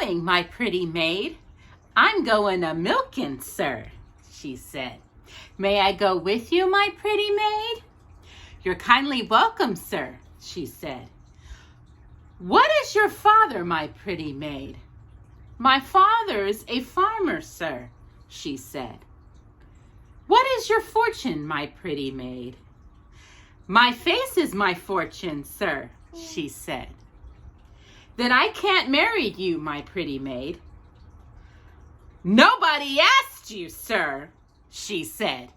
going, my pretty maid? I'm going a-milking, sir, she said. May I go with you, my pretty maid? You're kindly welcome, sir, she said. What is your father, my pretty maid? My father's a farmer, sir, she said. What is your fortune, my pretty maid? My face is my fortune, sir, she said. Then I can't marry you, my pretty maid. Nobody asked you, sir, she said.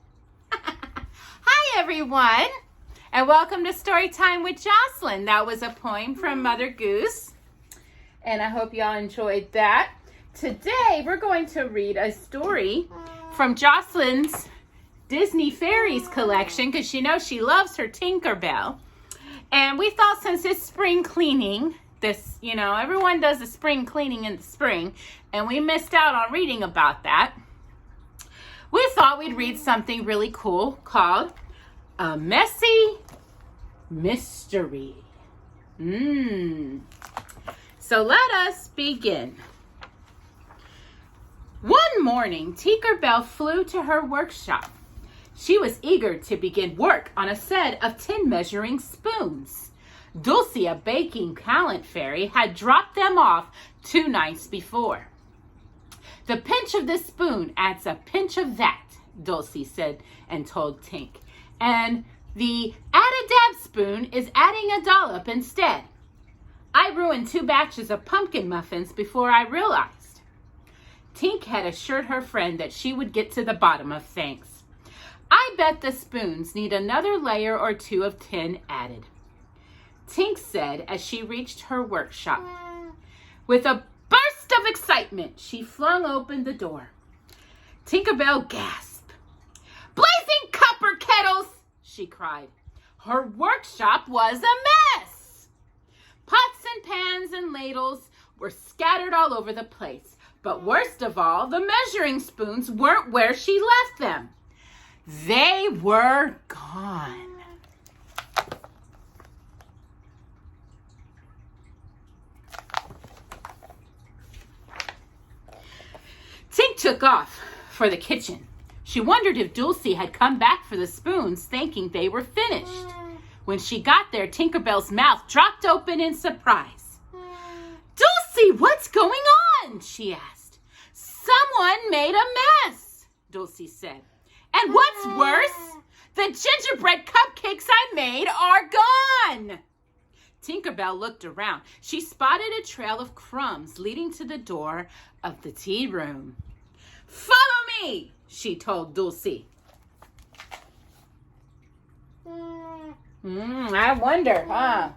Hi, everyone, and welcome to Storytime with Jocelyn. That was a poem from Mother Goose, and I hope y'all enjoyed that. Today, we're going to read a story from Jocelyn's Disney Fairies collection, because she knows she loves her Tinkerbell. And we thought, since it's spring cleaning, everyone does the spring cleaning in the spring, and we missed out on reading about that. We thought we'd read something really cool called A Messy Mystery. So let us begin. One morning, Tinkerbell flew to her workshop. She was eager to begin work on a set of 10 measuring spoons. Dulcie, a baking talent fairy, had dropped them off 2 nights before. The pinch of this spoon adds a pinch of that, Dulcie said and told Tink. And the add-a-dab spoon is adding a dollop instead. I ruined 2 batches of pumpkin muffins before I realized. Tink had assured her friend that she would get to the bottom of things. I bet the spoons need another layer or 2 of tin added, Tink said as she reached her workshop. With a burst of excitement, she flung open the door. Tinkerbell gasped. Blazing copper kettles, she cried. Her workshop was a mess. Pots and pans and ladles were scattered all over the place. But worst of all, the measuring spoons weren't where she left them. They were gone. Tink took off for the kitchen. She wondered if Dulcie had come back for the spoons, thinking they were finished. When she got there, Tinkerbell's mouth dropped open in surprise. Dulcie, what's going on? She asked. Someone made a mess, Dulcie said. And what's worse, the gingerbread cupcakes I made are gone. Tinkerbell looked around. She spotted a trail of crumbs leading to the door of the tea room. Follow me, she told Dulcie. I wonder, huh?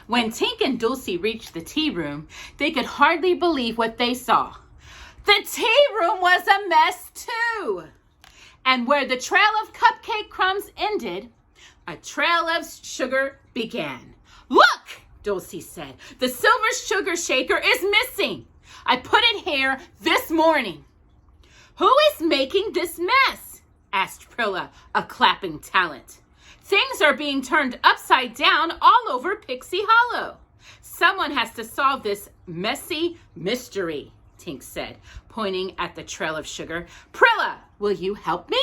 When Tink and Dulcie reached the tea room, they could hardly believe what they saw. The tea room was a mess too. And where the trail of cupcake crumbs ended, a trail of sugar began. Look, Dulcie said, the silver sugar shaker is missing. I put it here this morning. Who is making this mess? Asked Prilla, a clapping talent. Things are being turned upside down all over Pixie Hollow. Someone has to solve this messy mystery, Tink said, pointing at the trail of sugar. Prilla, will you help me?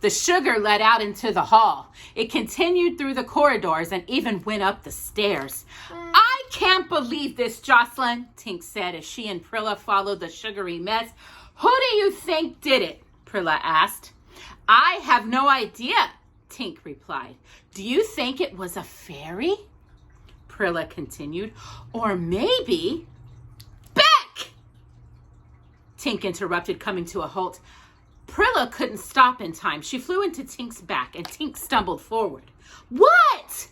The sugar led out into the hall. It continued through the corridors and even went up the stairs. I can't believe this, Jocelyn, Tink said as she and Prilla followed the sugary mess. Who do you think did it? Prilla asked. I have no idea, Tink replied. Do you think it was a fairy? Prilla continued. Or maybe... Beck! Tink interrupted, coming to a halt. Prilla couldn't stop in time. She flew into Tink's back, and Tink stumbled forward. What?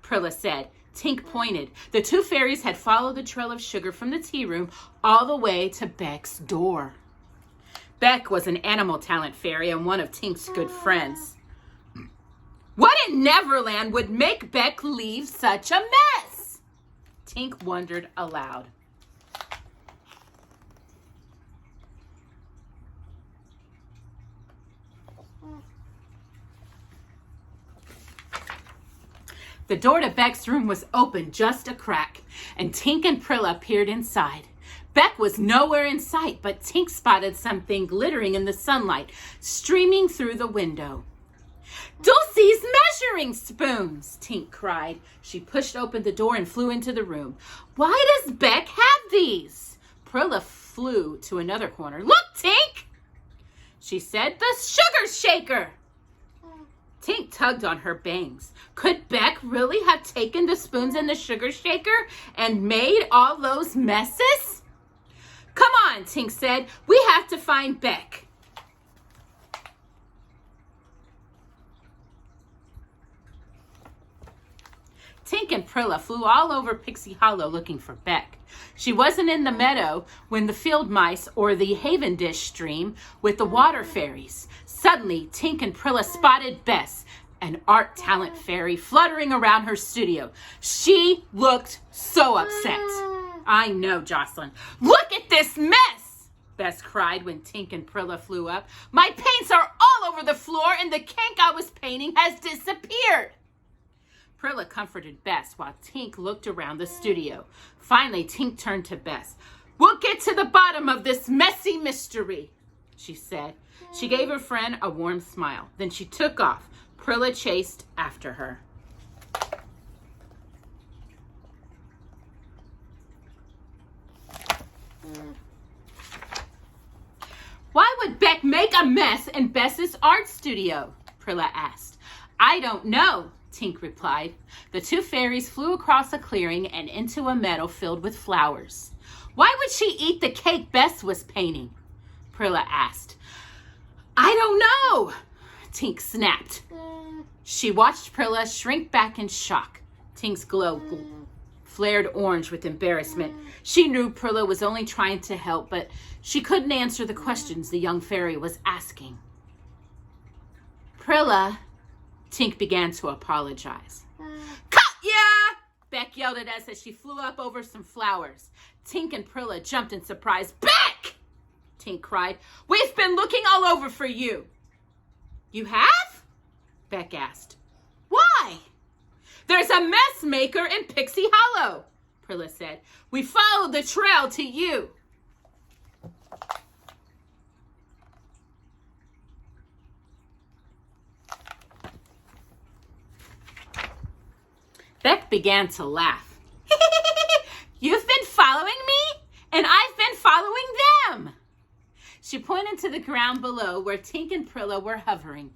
Prilla said. Tink pointed. The 2 fairies had followed the trail of sugar from the tea room all the way to Beck's door. Beck was an animal talent fairy and one of Tink's good friends. What in Neverland would make Beck leave such a mess? Tink wondered aloud. The door to Beck's room was open just a crack, and Tink and Prilla peered inside. Beck was nowhere in sight, but Tink spotted something glittering in the sunlight, streaming through the window. "Dulcie's measuring spoons!" Tink cried. She pushed open the door and flew into the room. "Why does Beck have these?" Prilla flew to another corner. "Look, Tink!" she said. "The sugar shaker!" Tink tugged on her bangs. Could Beck really have taken the spoons in the sugar shaker and made all those messes? "Come on," Tink said. "We have to find Beck." Tink and Prilla flew all over Pixie Hollow looking for Beck. She wasn't in the meadow when the field mice or the Havendish stream with the water fairies. Suddenly, Tink and Prilla spotted Bess, an art talent fairy, fluttering around her studio. She looked so upset. "I know, Jocelyn. Look at this mess!" Bess cried when Tink and Prilla flew up. "My paints are all over the floor and the cake I was painting has disappeared." Prilla comforted Bess while Tink looked around the studio. Finally, Tink turned to Bess. "We'll get to the bottom of this messy mystery," she said. She gave her friend a warm smile. Then she took off. Prilla chased after her. "Why would Beck make a mess in Bess's art studio?" Prilla asked. "I don't know," Tink replied. The two fairies flew across a clearing and into a meadow filled with flowers. "Why would she eat the cake Bess was painting?" Prilla asked. "I don't know," Tink snapped. She watched Prilla shrink back in shock. Tink's glow flared orange with embarrassment. She knew Prilla was only trying to help, but she couldn't answer the questions the young fairy was asking. "Prilla," Tink began to apologize. "Katya!" Beck yelled at us as she flew up over some flowers. Tink and Prilla jumped in surprise. "Beck!" Tink cried. "We've been looking all over for you." "You have?" Beck asked. "Why?" "There's a mess maker in Pixie Hollow," Prilla said. "We followed the trail to you." Beck began to laugh. "You've been following me, and I've been following them." She pointed to the ground below where Tink and Prilla were hovering.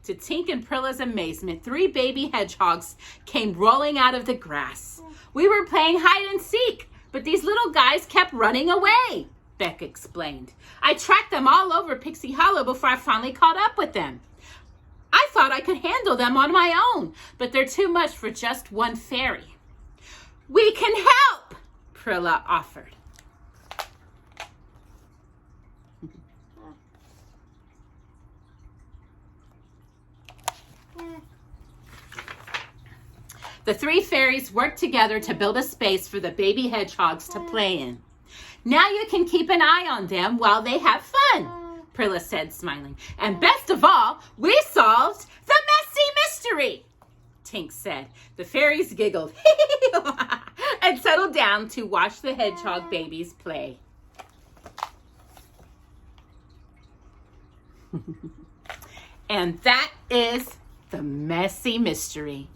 To Tink and Prilla's amazement, 3 baby hedgehogs came rolling out of the grass. "We were playing hide and seek, but these little guys kept running away," Beck explained. "I tracked them all over Pixie Hollow before I finally caught up with them. I thought I could handle them on my own, but they're too much for just one fairy." "We can help," Prilla offered. The 3 fairies worked together to build a space for the baby hedgehogs to play in. "Now you can keep an eye on them while they have fun," Prilla said, smiling. "And best of all, we solved the messy mystery," Tink said. The fairies giggled and settled down to watch the hedgehog babies play. And that is the messy mystery.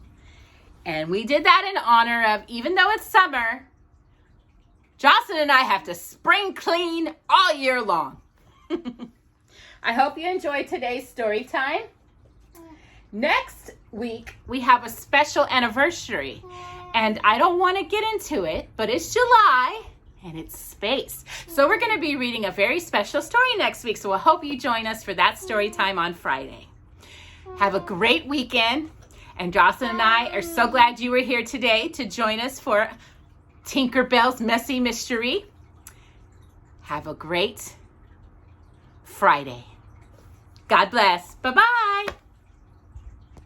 And we did that in honor of, even though it's summer, Jocelyn and I have to spring clean all year long. I hope you enjoyed today's story time. Next week, we have a special anniversary. And I don't want to get into it, but it's July and it's space. So we're going to be reading a very special story next week. So I hope you join us for that story time on Friday. Have a great weekend. And Jocelyn and I are so glad you were here today to join us for Tinkerbell's Messy Mystery. Have a great Friday. God bless. Bye-bye.